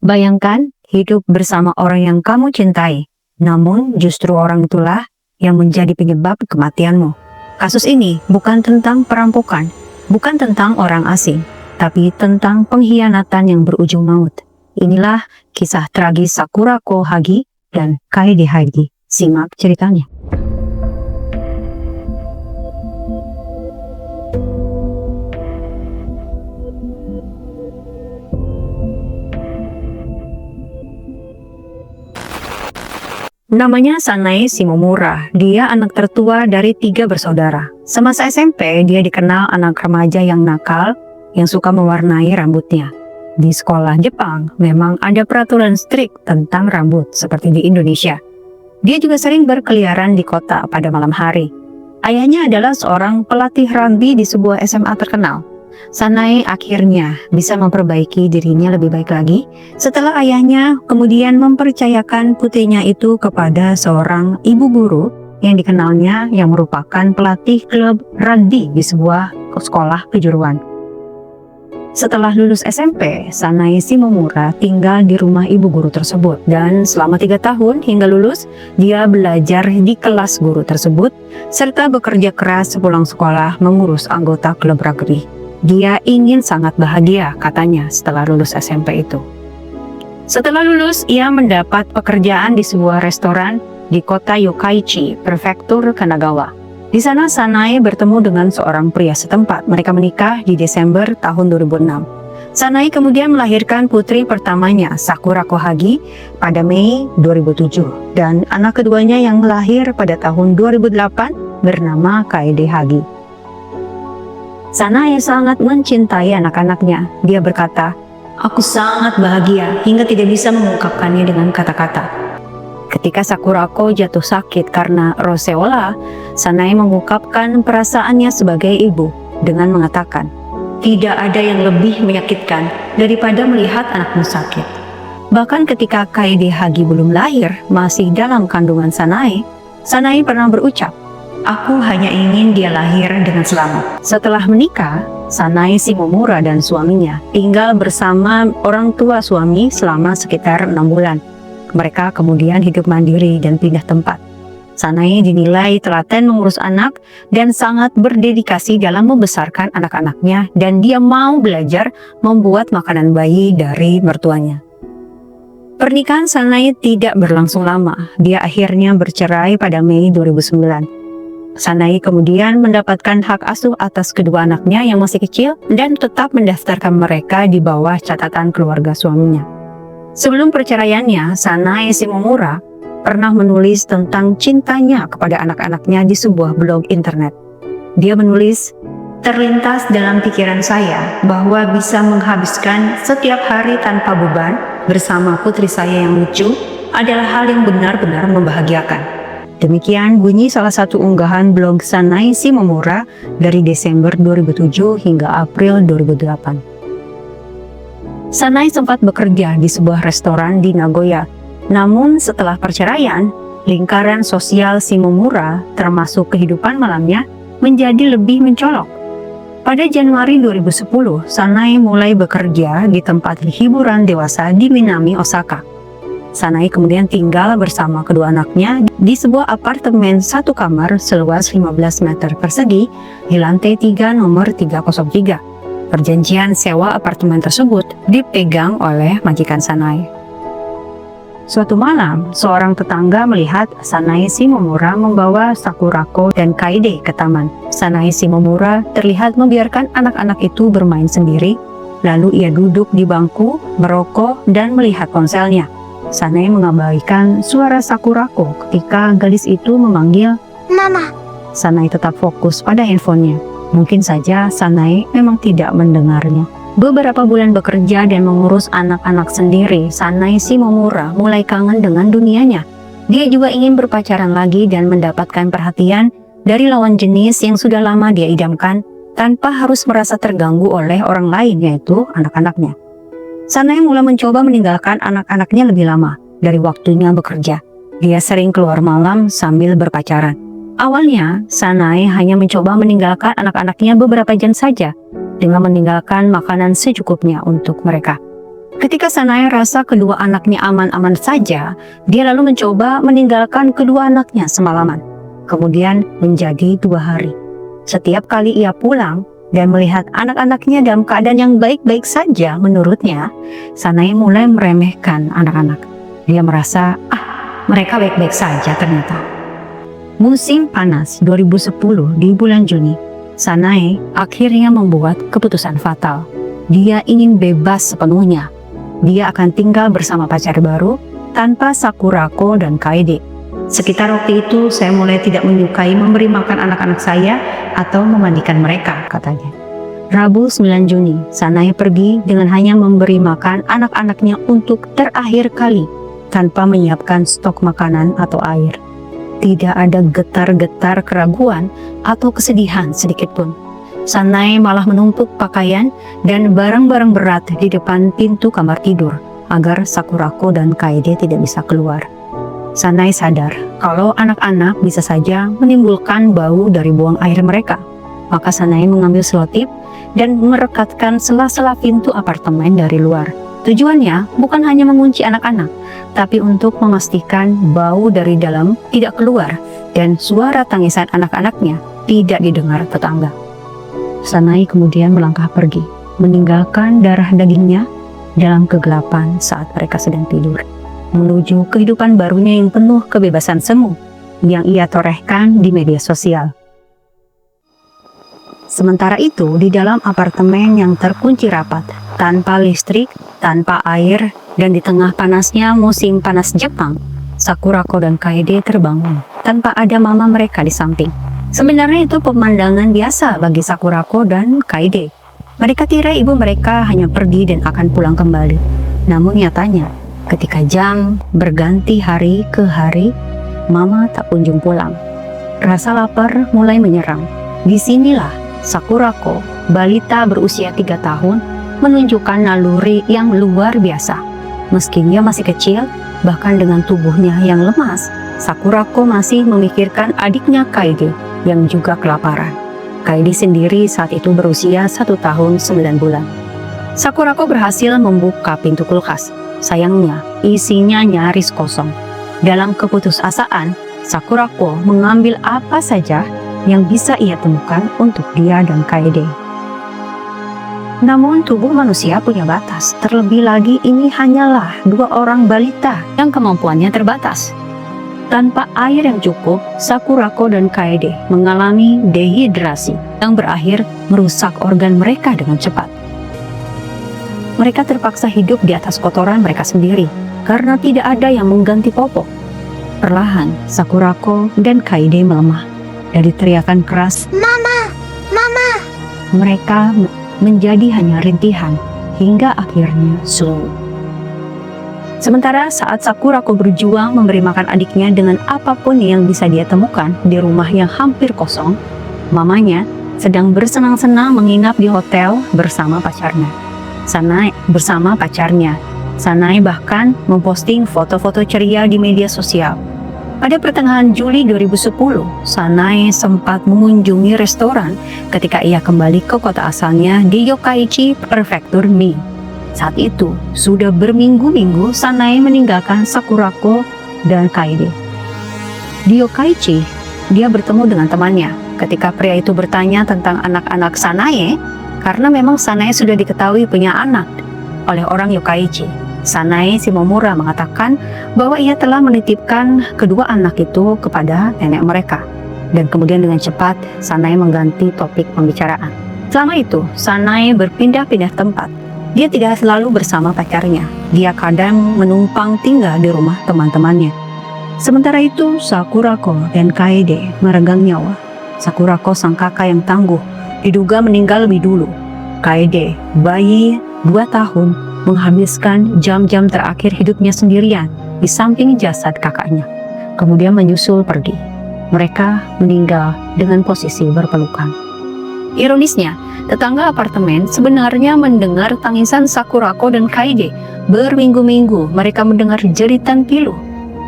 Bayangkan hidup bersama orang yang kamu cintai, namun justru orang itulah yang menjadi penyebab kematianmu. Kasus ini bukan tentang perampokan, bukan tentang orang asing, tapi tentang pengkhianatan yang berujung maut. Inilah kisah tragis Sakurako Hagi dan Kaede Hagi. Simak ceritanya. Namanya Sanae Shimomura. Dia anak tertua dari 3 bersaudara. Semasa SMP, dia dikenal anak remaja yang nakal, yang suka mewarnai rambutnya. Di sekolah Jepang, memang ada peraturan strict tentang rambut, seperti di Indonesia. Dia juga sering berkeliaran di kota pada malam hari. Ayahnya adalah seorang pelatih rugby di sebuah SMA terkenal. Sanae akhirnya bisa memperbaiki dirinya lebih baik lagi setelah ayahnya kemudian mempercayakan putrinya itu kepada seorang ibu guru yang dikenalnya yang merupakan pelatih klub rugby di sebuah sekolah kejuruan. Setelah lulus SMP, Sanae Shimomura tinggal di rumah ibu guru tersebut dan selama 3 tahun hingga lulus, dia belajar di kelas guru tersebut serta bekerja keras sepulang sekolah mengurus anggota klub rugby. Dia ingin sangat bahagia katanya setelah lulus SMP itu. Setelah lulus, ia mendapat pekerjaan di sebuah restoran di kota Yokkaichi, prefektur Kanagawa. Di sana Sanae bertemu dengan seorang pria setempat. Mereka menikah di Desember tahun 2006. Sanae kemudian melahirkan putri pertamanya, Sakurako Hagi, pada Mei 2007. Dan anak keduanya yang lahir pada tahun 2008 bernama Kaede Hagi. Sanae sangat mencintai anak-anaknya. Dia berkata, "Aku sangat bahagia hingga tidak bisa mengungkapkannya dengan kata-kata." Ketika Sakurako jatuh sakit karena roseola, Sanae mengungkapkan perasaannya sebagai ibu dengan mengatakan, "Tidak ada yang lebih menyakitkan daripada melihat anakmu sakit." Bahkan ketika Kaede Hagi belum lahir, masih dalam kandungan Sanae, Sanae pernah berucap, "Aku hanya ingin dia lahir dengan selamat." Setelah menikah, Sanae Shimomura dan suaminya tinggal bersama orang tua suami selama sekitar 6 bulan. Mereka kemudian hidup mandiri dan pindah tempat. Sanae dinilai telaten mengurus anak dan sangat berdedikasi dalam membesarkan anak-anaknya, dan dia mau belajar membuat makanan bayi dari mertuanya. Pernikahan Sanae tidak berlangsung lama. Dia akhirnya bercerai pada Mei 2009. Sanae kemudian mendapatkan hak asuh atas kedua anaknya yang masih kecil dan tetap mendaftarkan mereka di bawah catatan keluarga suaminya. Sebelum perceraiannya, Sanae Shimomura pernah menulis tentang cintanya kepada anak-anaknya di sebuah blog internet. Dia menulis, "Terlintas dalam pikiran saya bahwa bisa menghabiskan setiap hari tanpa beban bersama putri saya yang lucu adalah hal yang benar-benar membahagiakan." Demikian bunyi salah satu unggahan blog Sanae Shimomura dari Desember 2007 hingga April 2008. Sanae sempat bekerja di sebuah restoran di Nagoya. Namun setelah perceraian, lingkaran sosial Shimomura termasuk kehidupan malamnya menjadi lebih mencolok. Pada Januari 2010, Sanae mulai bekerja di tempat hiburan dewasa di Minami, Osaka. Sanae kemudian tinggal bersama kedua anaknya di sebuah apartemen 1 kamar seluas 15 meter persegi di lantai 3 nomor 303. Perjanjian sewa apartemen tersebut dipegang oleh majikan Sanae. Suatu malam, seorang tetangga melihat Sanae Shimomura membawa Sakurako dan Kaede ke taman. Sanae Shimomura terlihat membiarkan anak-anak itu bermain sendiri, lalu ia duduk di bangku, merokok, dan melihat ponselnya. Sanae mengabaikan suara Sakurako ketika gadis itu memanggil, "Mama." Sanae tetap fokus pada handphonenya. Mungkin saja Sanae memang tidak mendengarnya. Beberapa bulan bekerja dan mengurus anak-anak sendiri, Sanae Shimomura mulai kangen dengan dunianya. Dia juga ingin berpacaran lagi dan mendapatkan perhatian dari lawan jenis yang sudah lama dia idamkan tanpa harus merasa terganggu oleh orang lain, yaitu anak-anaknya. Sanae mulai mencoba meninggalkan anak-anaknya lebih lama dari waktunya bekerja. Dia sering keluar malam sambil berpacaran. Awalnya, Sanae hanya mencoba meninggalkan anak-anaknya beberapa jam saja dengan meninggalkan makanan secukupnya untuk mereka. Ketika Sanae rasa kedua anaknya aman-aman saja, dia lalu mencoba meninggalkan kedua anaknya semalaman. Kemudian menjadi 2 hari. Setiap kali ia pulang dan melihat anak-anaknya dalam keadaan yang baik-baik saja menurutnya, Sanae mulai meremehkan anak-anak. Dia merasa, mereka baik-baik saja ternyata. Musim panas 2010 di bulan Juni, Sanae akhirnya membuat keputusan fatal. Dia ingin bebas sepenuhnya. Dia akan tinggal bersama pacar baru tanpa Sakurako dan Kaede. Sekitar waktu itu saya mulai tidak menyukai memberi makan anak-anak saya atau memandikan mereka, katanya. Rabu 9 Juni, Sanae pergi dengan hanya memberi makan anak-anaknya untuk terakhir kali tanpa menyiapkan stok makanan atau air. Tidak ada getar-getar keraguan atau kesedihan sedikit pun. Sanae malah menumpuk pakaian dan barang-barang berat di depan pintu kamar tidur agar Sakurako dan Kaede tidak bisa keluar. Sanae sadar kalau anak-anak bisa saja menimbulkan bau dari buang air mereka. Maka Sanae mengambil selotip dan merekatkan sela-sela pintu apartemen dari luar. Tujuannya bukan hanya mengunci anak-anak, tapi untuk memastikan bau dari dalam tidak keluar dan suara tangisan anak-anaknya tidak didengar tetangga. Sanae kemudian melangkah pergi, meninggalkan darah dagingnya dalam kegelapan saat mereka sedang tidur, menuju kehidupan barunya yang penuh kebebasan semu yang ia torehkan di media sosial. Sementara itu, di dalam apartemen yang terkunci rapat, tanpa listrik, tanpa air, dan di tengah panasnya musim panas Jepang, Sakurako dan Kaede terbangun tanpa ada mama mereka di samping. Sebenarnya itu pemandangan biasa bagi Sakurako dan Kaede. Mereka kira ibu mereka hanya pergi dan akan pulang kembali. Namun nyatanya, ketika jam berganti hari ke hari, mama tak kunjung pulang. Rasa lapar mulai menyerang. Disinilah Sakurako, balita berusia 3 tahun, menunjukkan naluri yang luar biasa. Meski dia masih kecil, bahkan dengan tubuhnya yang lemas, Sakurako masih memikirkan adiknya Kaede yang juga kelaparan. Kaede sendiri saat itu berusia 1 tahun 9 bulan. Sakurako berhasil membuka pintu kulkas. Sayangnya, isinya nyaris kosong. Dalam keputusasaan, Sakurako mengambil apa saja yang bisa ia temukan untuk dia dan Kaede. Namun tubuh manusia punya batas. Terlebih lagi ini hanyalah 2 orang balita yang kemampuannya terbatas. Tanpa air yang cukup, Sakurako dan Kaede mengalami dehidrasi yang berakhir merusak organ mereka dengan cepat. Mereka terpaksa hidup di atas kotoran mereka sendiri karena tidak ada yang mengganti popok. Perlahan, Sakurako dan Kaede melemah. Dari teriakan keras, "Mama! Mama!" mereka menjadi hanya rintihan hingga akhirnya sunyi. Sementara saat Sakurako berjuang memberi makan adiknya dengan apapun yang bisa dia temukan di rumah yang hampir kosong, mamanya sedang bersenang-senang menginap di hotel bersama pacarnya. Sanae bahkan memposting foto-foto ceria di media sosial. Pada pertengahan Juli 2010, Sanae sempat mengunjungi restoran ketika ia kembali ke kota asalnya di Yokkaichi, Prefektur Mie. Saat itu, sudah berminggu-minggu Sanae meninggalkan Sakurako dan Kaede. Di Yokkaichi, dia bertemu dengan temannya. Ketika pria itu bertanya tentang anak-anak Sanae, karena memang Sanae sudah diketahui punya anak oleh orang Yokkaichi, Sanae Shimomura mengatakan bahwa ia telah menitipkan kedua anak itu kepada nenek mereka. Dan kemudian dengan cepat, Sanae mengganti topik pembicaraan. Selama itu, Sanae berpindah-pindah tempat. Dia tidak selalu bersama pacarnya. Dia kadang menumpang tinggal di rumah teman-temannya. Sementara itu, Sakurako dan Kaede meregang nyawa. Sakurako sang kakak yang tangguh diduga meninggal lebih dulu. Kaede, bayi 2 tahun, menghabiskan jam-jam terakhir hidupnya sendirian di samping jasad kakaknya. Kemudian menyusul pergi. Mereka meninggal dengan posisi berpelukan. Ironisnya, tetangga apartemen sebenarnya mendengar tangisan Sakurako dan Kaede. Berminggu-minggu mereka mendengar jeritan pilu.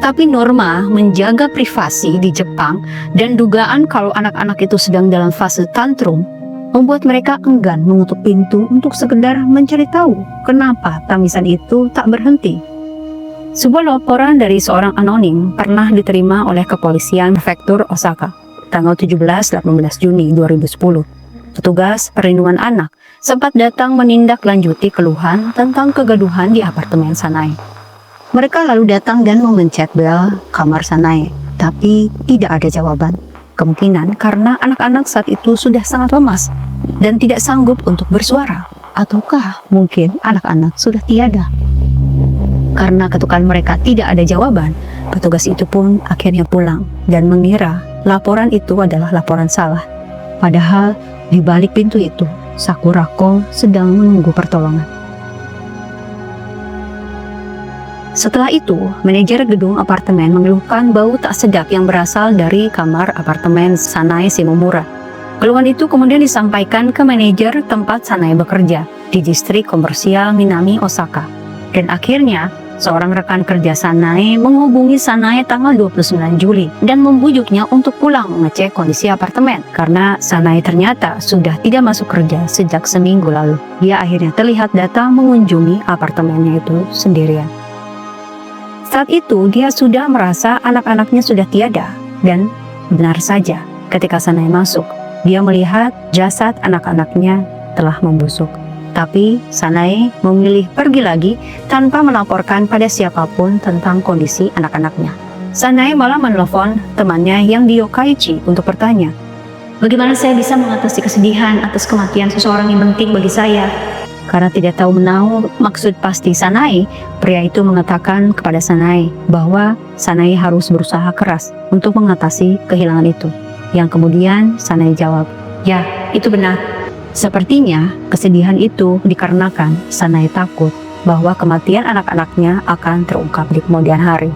Tapi Norma menjaga privasi di Jepang dan dugaan kalau anak-anak itu sedang dalam fase tantrum membuat mereka enggan menutup pintu untuk sekedar mencari tahu kenapa tangisan itu tak berhenti. Sebuah laporan dari seorang anonim pernah diterima oleh kepolisian prefektur Osaka tanggal 17-18 Juni 2010. Petugas perlindungan anak sempat datang menindaklanjuti keluhan tentang kegaduhan di apartemen Sanae. Mereka lalu datang dan memencet bel kamar Sanae, tapi tidak ada jawaban. Kemungkinan karena anak-anak saat itu sudah sangat lemas dan tidak sanggup untuk bersuara, ataukah mungkin anak-anak sudah tiada. Karena ketukan mereka tidak ada jawaban, petugas itu pun akhirnya pulang dan mengira laporan itu adalah laporan salah. Padahal di balik pintu itu, Sakurako sedang menunggu pertolongan. Setelah itu, manajer gedung apartemen mengeluhkan bau tak sedap yang berasal dari kamar apartemen Sanae Shimomura. Keluhan itu kemudian disampaikan ke manajer tempat Sanae bekerja di distrik komersial Minami Osaka. Dan akhirnya, seorang rekan kerja Sanae menghubungi Sanae tanggal 29 Juli dan membujuknya untuk pulang mengecek kondisi apartemen karena Sanae ternyata sudah tidak masuk kerja sejak seminggu lalu. Dia akhirnya terlihat datang mengunjungi apartemennya itu sendirian. Saat itu dia sudah merasa anak-anaknya sudah tiada, dan benar saja ketika Sanae masuk, dia melihat jasad anak-anaknya telah membusuk. Tapi Sanae memilih pergi lagi tanpa melaporkan pada siapapun tentang kondisi anak-anaknya. Sanae malah menelpon temannya yang di Yokkaichi untuk bertanya, "Bagaimana saya bisa mengatasi kesedihan atas kematian seseorang yang penting bagi saya?" Karena tidak tahu menahu maksud pasti Sanae, pria itu mengatakan kepada Sanae bahwa Sanae harus berusaha keras untuk mengatasi kehilangan itu. Yang kemudian Sanae jawab, "Ya, itu benar." Sepertinya kesedihan itu dikarenakan Sanae takut bahwa kematian anak-anaknya akan terungkap di kemudian hari.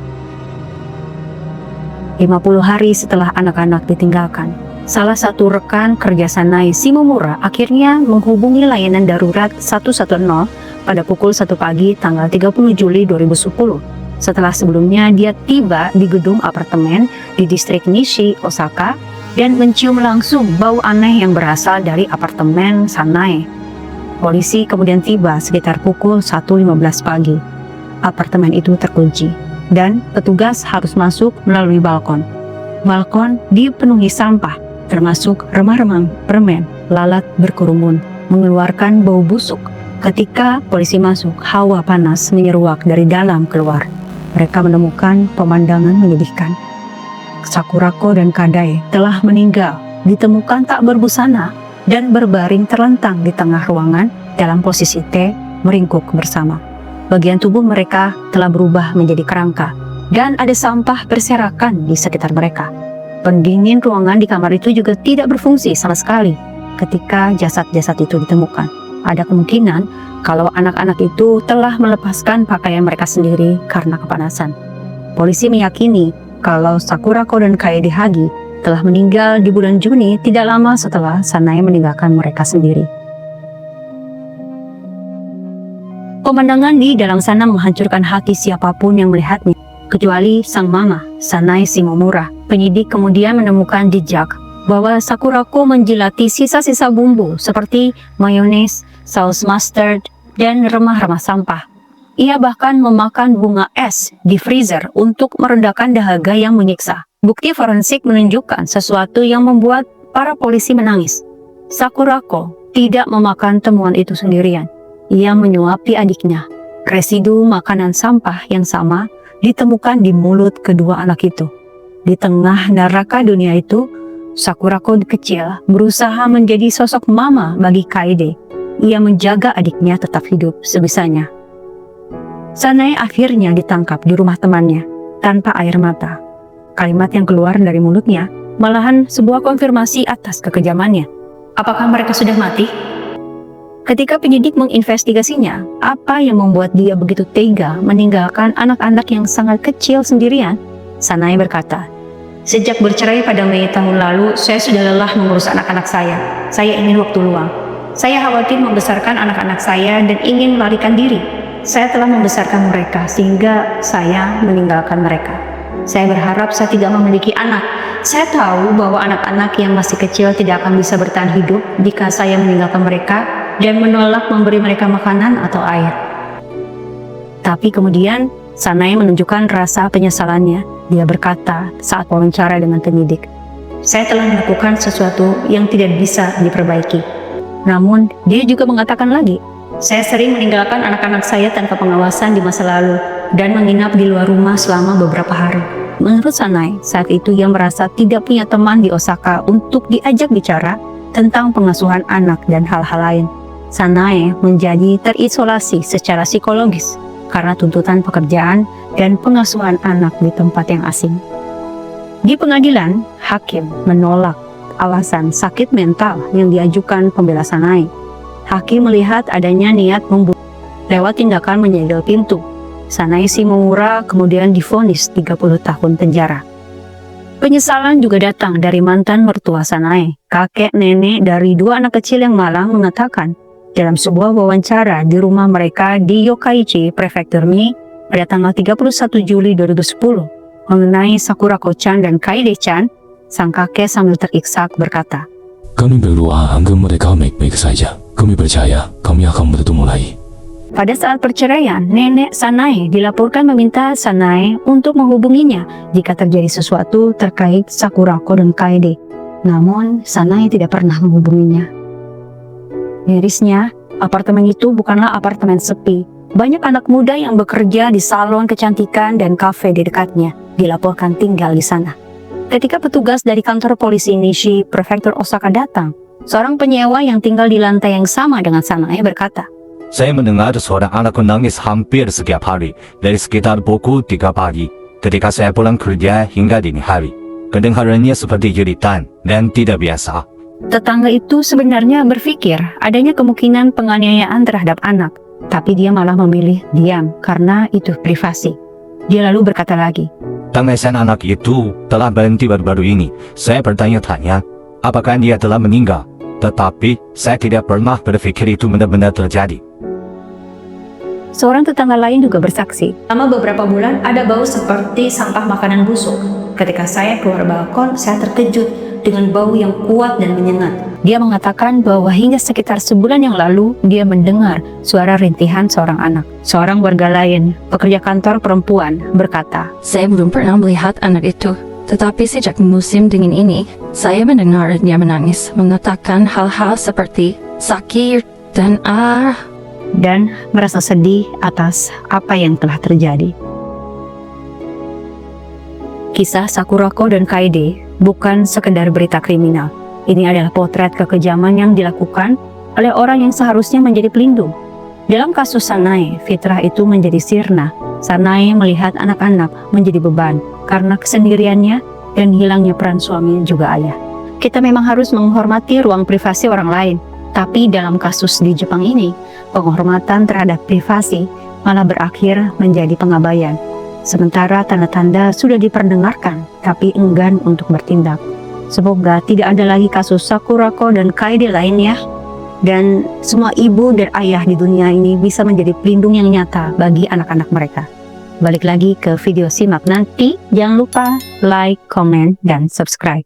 50 hari setelah anak-anak ditinggalkan, salah satu rekan kerja Sanae Shimomura akhirnya menghubungi layanan darurat 110 pada pukul 1 pagi tanggal 30 Juli 2010. Setelah sebelumnya dia tiba di gedung apartemen di distrik Nishi, Osaka, dan mencium langsung bau aneh yang berasal dari apartemen Sanae. Polisi kemudian tiba sekitar pukul 1.15 pagi. Apartemen itu terkunci, dan petugas harus masuk melalui balkon. Balkon dipenuhi sampah, termasuk remah-remah permen, lalat berkerumun, mengeluarkan bau busuk. Ketika polisi masuk, hawa panas menyeruak dari dalam keluar. Mereka menemukan pemandangan menyedihkan. Sakurako dan Kadae telah meninggal, ditemukan tak berbusana dan berbaring terlentang di tengah ruangan dalam posisi T meringkuk bersama. Bagian tubuh mereka telah berubah menjadi kerangka dan ada sampah berserakan di sekitar mereka. Pendingin ruangan di kamar itu juga tidak berfungsi sama sekali ketika jasad-jasad itu ditemukan. Ada kemungkinan kalau anak-anak itu telah melepaskan pakaian mereka sendiri karena kepanasan. Polisi meyakini kalau Sakurako dan Kaede Hagi telah meninggal di bulan Juni tidak lama setelah Sanae meninggalkan mereka sendiri. Pemandangan di dalam sana menghancurkan hati siapapun yang melihatnya, kecuali sang mama, Sanae Shimomura. Penyidik kemudian menemukan jejak bahwa Sakurako menjilati sisa-sisa bumbu seperti mayones, saus mustard, dan remah-remah sampah. Ia bahkan memakan bunga es di freezer untuk meredakan dahaga yang menyiksa. Bukti forensik menunjukkan sesuatu yang membuat para polisi menangis. Sakurako tidak memakan temuan itu sendirian. Ia menyuapi adiknya. Residu makanan sampah yang sama ditemukan di mulut kedua anak itu. Di tengah neraka dunia itu, Sakurako kecil berusaha menjadi sosok mama bagi Kaede. Ia menjaga adiknya tetap hidup sebisanya. Sanae akhirnya ditangkap di rumah temannya tanpa air mata. Kalimat yang keluar dari mulutnya malahan sebuah konfirmasi atas kekejamannya. Apakah mereka sudah mati? Ketika penyidik menginvestigasinya, apa yang membuat dia begitu tega meninggalkan anak-anak yang sangat kecil sendirian? Sanae berkata, "Sejak bercerai pada Mei tahun lalu, saya sudah lelah mengurus anak-anak saya. Saya ingin waktu luang. Saya khawatir membesarkan anak-anak saya dan ingin melarikan diri. Saya telah membesarkan mereka sehingga saya meninggalkan mereka. Saya berharap saya tidak memiliki anak saya tahu bahwa anak-anak yang masih kecil tidak akan bisa bertahan hidup jika saya meninggalkan mereka dan menolak memberi mereka makanan atau air. Tapi kemudian, Sanae menunjukkan rasa penyesalannya. Dia berkata saat wawancara dengan penyidik, "Saya telah melakukan sesuatu yang tidak bisa diperbaiki." Namun, dia juga mengatakan lagi, "Saya sering meninggalkan anak-anak saya tanpa pengawasan di masa lalu dan menginap di luar rumah selama beberapa hari." Menurut Sanae, saat itu ia merasa tidak punya teman di Osaka untuk diajak bicara tentang pengasuhan anak dan hal-hal lain. Sanae menjadi terisolasi secara psikologis karena tuntutan pekerjaan dan pengasuhan anak di tempat yang asing. Di pengadilan, hakim menolak alasan sakit mental yang diajukan pembela Sanae. Hakim melihat adanya niat membunuh lewat tindakan menyegel pintu. Sanae Shimomura kemudian divonis 30 tahun penjara. Penyesalan juga datang dari mantan mertua Sanae. Kakek nenek dari 2 anak kecil yang malang mengatakan dalam sebuah wawancara di rumah mereka di Yokkaichi, Prefektur Mie, pada tanggal 31 Juli 2010, mengenai Sakurako-chan dan Kaede-chan, sang kakek sambil terisak berkata, "Kami berdoa agar mereka baik-baik saja. Kami percaya kami akan bertemu lagi." Pada saat perceraian, nenek Sanae dilaporkan meminta Sanae untuk menghubunginya jika terjadi sesuatu terkait Sakurako dan Kaede. Namun, Sanae tidak pernah menghubunginya. Mirisnya, apartemen itu bukanlah apartemen sepi. Banyak anak muda yang bekerja di salon kecantikan dan kafe di dekatnya dilaporkan tinggal di sana. Ketika petugas dari kantor polisi Nishi, Prefektur Osaka datang, seorang penyewa yang tinggal di lantai yang sama dengan Sanae berkata, "Saya mendengar seorang anak menangis hampir setiap hari dari sekitar pukul 3 pagi ketika saya pulang kerja hingga dini hari. Kedengarannya seperti jeritan dan tidak biasa." Tetangga itu sebenarnya berpikir adanya kemungkinan penganiayaan terhadap anak, tapi dia malah memilih diam karena itu privasi. Dia lalu berkata lagi, "Tangisan anak itu telah berhenti baru-baru ini. Saya bertanya-tanya, apakah dia telah meninggal? Tetapi saya tidak pernah berpikir itu benar-benar terjadi." Seorang tetangga lain juga bersaksi, selama beberapa bulan ada bau seperti sampah makanan busuk. Ketika saya keluar balkon, saya terkejut dengan bau yang kuat dan menyengat. Dia mengatakan bahwa hingga sekitar sebulan yang lalu, dia mendengar suara rintihan seorang anak. Seorang warga lain, pekerja kantor perempuan, berkata, "Saya belum pernah melihat anak itu. Tetapi sejak musim dingin ini, saya mendengar dia menangis, mengatakan hal-hal seperti sakit dan merasa sedih atas apa yang telah terjadi." Kisah Sakurako dan Kaede bukan sekedar berita kriminal. Ini adalah potret kekejaman yang dilakukan oleh orang yang seharusnya menjadi pelindung. Dalam kasus Sanae, fitrah itu menjadi sirna. Sanae melihat anak-anak menjadi beban karena kesendiriannya dan hilangnya peran suami juga ayah. Kita memang harus menghormati ruang privasi orang lain, tapi dalam kasus di Jepang ini, penghormatan terhadap privasi malah berakhir menjadi pengabaian. Sementara tanda-tanda sudah diperdengarkan, tapi enggan untuk bertindak. Semoga tidak ada lagi kasus Sakurako dan Kaede lainnya, dan semua ibu dan ayah di dunia ini bisa menjadi pelindung yang nyata bagi anak-anak mereka. Balik lagi ke video simak nanti, jangan lupa like, comment, dan subscribe.